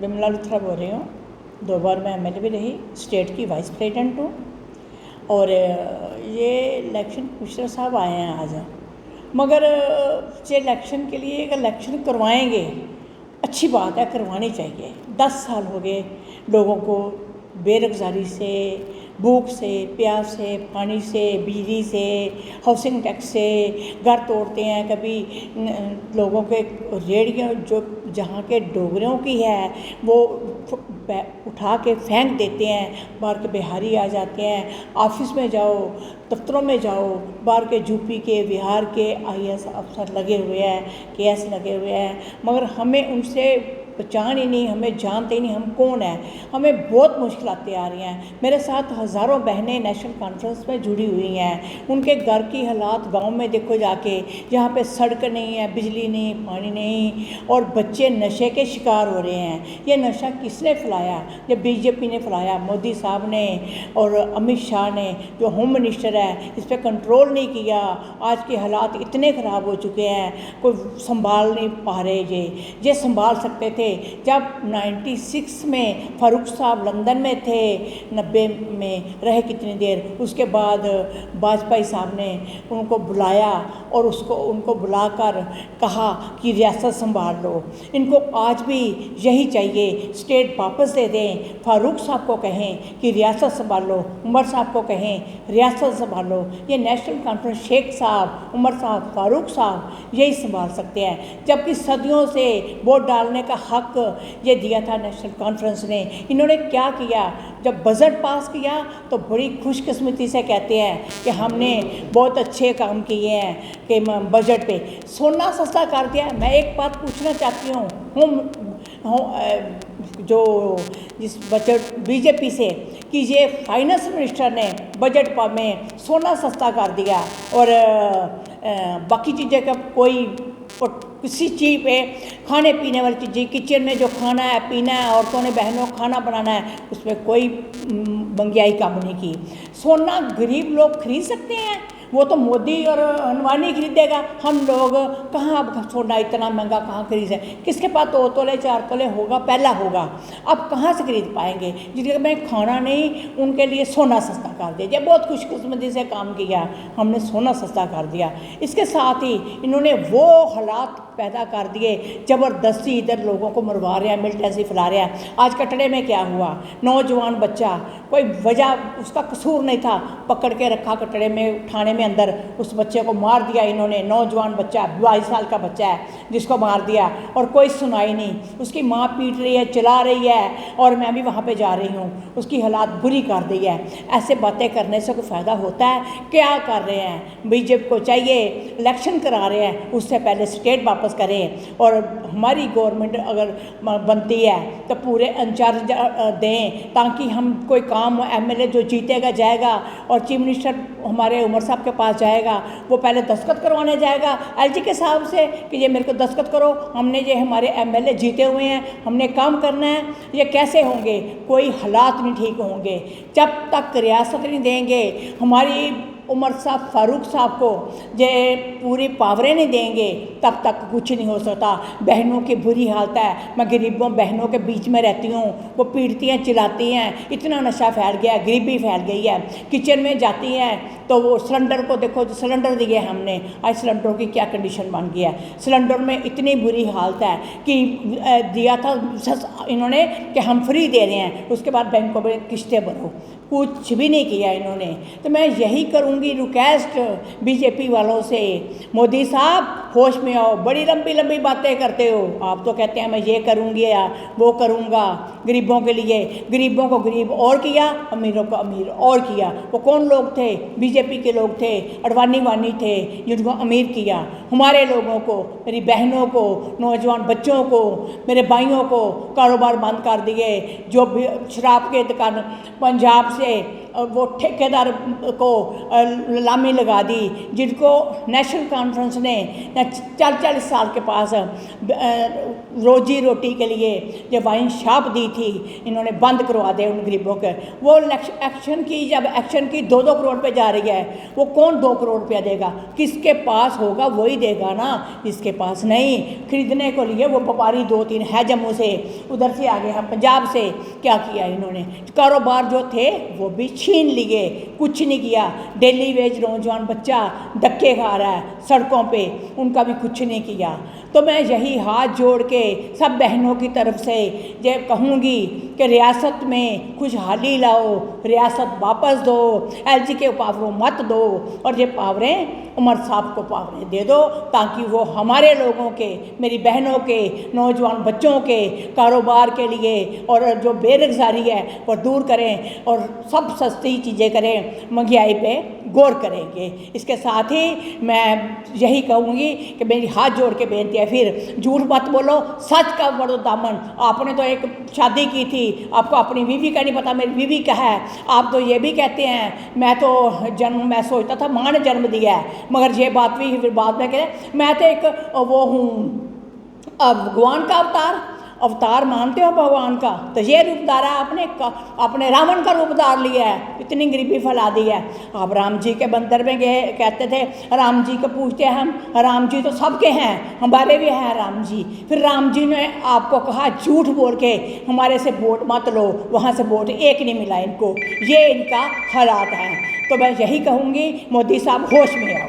बिमला लुथरा बोल रही हूँ। 2 बार मैं एमएलए भी रही, स्टेट की वाइस प्रेसिडेंट हूँ। और ये इलेक्शन कमिश्नर साहब आए हैं आज, मगर ये इलेक्शन के लिए अगर इलेक्शन करवाएंगे, अच्छी बात है, करवानी चाहिए। 10 साल हो गए लोगों को बेरोज़गारी से, भूख से, प्यास से, पानी से, बिजली से, हाउसिंग टैक्स से, घर तोड़ते हैं। कभी लोगों के रेहड़ियाँ जो जहाँ के डोगरों की है वो उठा के फेंक देते हैं, बाहर के बिहारी आ जाते हैं। ऑफिस में जाओ, दफ्तरों में जाओ, बाहर के यूपी के, बिहार के आईएएस अफसर लगे हुए हैं, केएस लगे हुए हैं, मगर हमें उनसे पहचान ही नहीं, हमें जानते ही नहीं हम कौन है। हमें बहुत मुश्किलातें आ रही हैं। मेरे साथ हज़ारों बहनें नेशनल कॉन्फ्रेंस में जुड़ी हुई हैं। उनके घर की हालात गांव में देखो जाके, जहाँ पे सड़क नहीं है, बिजली नहीं, पानी नहीं, और बच्चे नशे के शिकार हो रहे हैं। ये नशा किसने फैलाया? ये बीजेपी ने फैलाया, मोदी साहब ने और अमित शाह ने, जो होम मिनिस्टर है, इस पर कंट्रोल नहीं किया। आज के हालात इतने ख़राब हो चुके हैं, कोई संभाल नहीं पा रहे। ये संभाल सकते थे जब 96 में फारूक साहब लंदन में थे, 90 में रहे कितनी देर, उसके बाद वाजपेयी साहब ने उनको बुलाया और उनको बुलाकर कहा कि रियासत संभाल लो। इनको आज भी यही चाहिए, स्टेट वापस दे दें। फारूक साहब को कहें कि रियासत संभालो, उमर साहब को कहें रियासत संभालो। ये नेशनल कॉन्फ्रेंस शेख साहब, उमर साहब, फारूक साहब यही संभाल सकते हैं, जबकि सदियों से वोट डालने का हक ये दिया था नेशनल कॉन्फ्रेंस ने। इन्होंने क्या किया? जब बजट पास किया तो बड़ी खुशकिस्मती से कहते हैं कि हमने बहुत अच्छे काम किए हैं कि बजट पे सोना सस्ता कर दिया। मैं एक बात पूछना चाहती हूँ जो जिस बजट बीजेपी से, कि ये फाइनेंस मिनिस्टर ने बजट में सोना सस्ता कर दिया और बाकी चीज़ें का कोई किसी चीज़ पे, खाने पीने वाली चीज़ें, किचन में जो खाना है पीना है, औरतों ने बहनों खाना बनाना है, उसमें कोई महंगाई कम नहीं की। सोना गरीब लोग खरीद सकते हैं, वो तो मोदी और अंबानी खरीदेगा। हम लोग कहाँ अब सोना इतना महंगा कहाँ खरीद सकते? किसके पास 2 तोले 4 तोले होगा, पहला होगा, अब कहाँ से खरीद पाएंगे? जिनके में खाना नहीं, उनके लिए सोना सस्ता कर दिया। बहुत खुशकिस्मती से काम किया, हमने सोना सस्ता कर दिया। इसके साथ ही इन्होंने वो हालात पैदा कर दिए, ज़बरदस्ती इधर लोगों को मरवा रहे हैं, मिलिटेंसी फैला रहे हैं। आज कटड़े में क्या हुआ? नौजवान बच्चा, कोई वजह उसका कसूर नहीं था, पकड़ के रखा कटड़े में, थाने में अंदर, उस बच्चे को मार दिया इन्होंने। नौजवान बच्चा, 22 साल का बच्चा है जिसको मार दिया, और कोई सुनाई नहीं। उसकी माँ पीट रही है, चिल्ला रही है, और मैं भी वहाँ पे जा रही हूँ। उसकी हालात बुरी कर दी है। ऐसे बातें करने से कोई फ़ायदा होता है? क्या कर रहे हैं? बीजेपी को चाहिए, इलेक्शन करा रहे हैं, उससे पहले स्टेट वापस करें, और हमारी गवर्नमेंट अगर बनती है तो पूरे इंचार्ज दें, ताकि हम कोई काम, एमएलए जो जीतेगा जाएगा और चीफ मिनिस्टर हमारे उमर साहब के पास जाएगा, वो पहले दस्तखत करवाने जाएगा एलजी के साहब से कि ये मेरे को दस्तखत करो, हमने ये हमारे एमएलए जीते हुए हैं, हमने काम करना है। ये कैसे होंगे? कोई हालात नहीं ठीक होंगे जब तक रियासत नहीं देंगे। हमारी उमर साहब, फारूक साहब को ये पूरी पावरें नहीं देंगे, तब तक कुछ नहीं हो सकता। बहनों की बुरी हालत है, मैं गरीबों बहनों के बीच में रहती हूँ, वो पीटती हैं, चिल्लाती हैं, इतना नशा फैल गया, गरीबी फैल गई है। किचन में जाती हैं तो वो सिलेंडर को देखो, जो सिलेंडर दिए हमने, आज सिलेंडरों की क्या कंडीशन बन गई है। सिलेंडर में इतनी बुरी हालत है कि दिया था इन्होंने कि हम फ्री दे रहे हैं, उसके बाद बैंकों में किस्तें भरो, कुछ भी नहीं किया इन्होंने। तो मैं यही करूँगी रिक्वेस्ट बीजेपी वालों से, मोदी साहब होश में आओ। बड़ी लंबी लंबी बातें करते हो, आप तो कहते हैं मैं ये करूँगी या वो करूँगा गरीबों के लिए। गरीबों को गरीब और किया, अमीरों को अमीर और किया। वो कौन लोग थे? बीजेपी के लोग थे, अडवाणी वानी थे, जिनको अमीर किया। हमारे लोगों को, मेरी बहनों को, नौजवान बच्चों को, मेरे भाइयों को कारोबार बंद कर दिए। जो भी शराब के दुकान पंजाब से वो ठेकेदार को लामी लगा दी, जिनको नेशनल कॉन्फ्रेंस ने 40-40 साल के पास रोजी रोटी के लिए जो वाइन शॉप दी थी, इन्होंने बंद करवा दे उन गरीबों के। वो एक्शन की, जब एक्शन की 2-2 करोड़ पे जा रही है, वो कौन 2 करोड़ रुपया देगा? किसके पास होगा वही देगा ना, जिसके पास नहीं। खरीदने को लिए वो व्यापारी 2-3 है जम्मू से, उधर से आ गए हैं पंजाब से। क्या किया इन्होंने? कारोबार जो थे वो भी छीन लिए, कुछ नहीं किया। डेली वेज नौजवान बच्चा धक्के खा रहा है सड़कों पे, उनका भी कुछ नहीं किया। तो मैं यही हाथ जोड़ के सब बहनों की तरफ से ये कहूँगी कि रियासत में खुशहाली लाओ, रियासत वापस दो, एलजी के पावरों मत दो, और ये पावरें उमर साहब को पावरें दे दो, ताकि वो हमारे लोगों के, मेरी बहनों के, नौजवान बच्चों के कारोबार के लिए और जो बेरोजगारी है वो दूर करें और सब सस्ती चीज़ें करें, महंगाई पे गौर करेंगे। इसके साथ ही मैं यही कहूँगी कि मेरी हाथ जोड़ के बेनती है, फिर झूठ मत बोलो, सच का पकड़ो दामन। आपने तो एक शादी की थी, आपको अपनी बीवी का नहीं पता मेरी बीवी का है। आप तो ये भी कहते हैं मैं तो मैं सोचता था माँ ने जन्म दिया है, मगर ये बात भी फिर बाद में कह मैं तो एक वो हूँ भगवान का अवतार मानते हो भगवान का, तो ये रूप धारा आपने अपने रावण का रूप धार लिया है, इतनी गरीबी फैला दी है। आप राम जी के मंदिर में गए, कहते थे राम जी को पूछते हैं हम, राम जी तो सबके हैं, हमारे भी हैं राम जी। फिर राम जी ने आपको कहा झूठ बोल के हमारे से वोट मत लो, वहाँ से वोट एक नहीं मिला इनको, ये इनका हालात है। तो मैं यही कहूँगी मोदी साहब होश में आओ।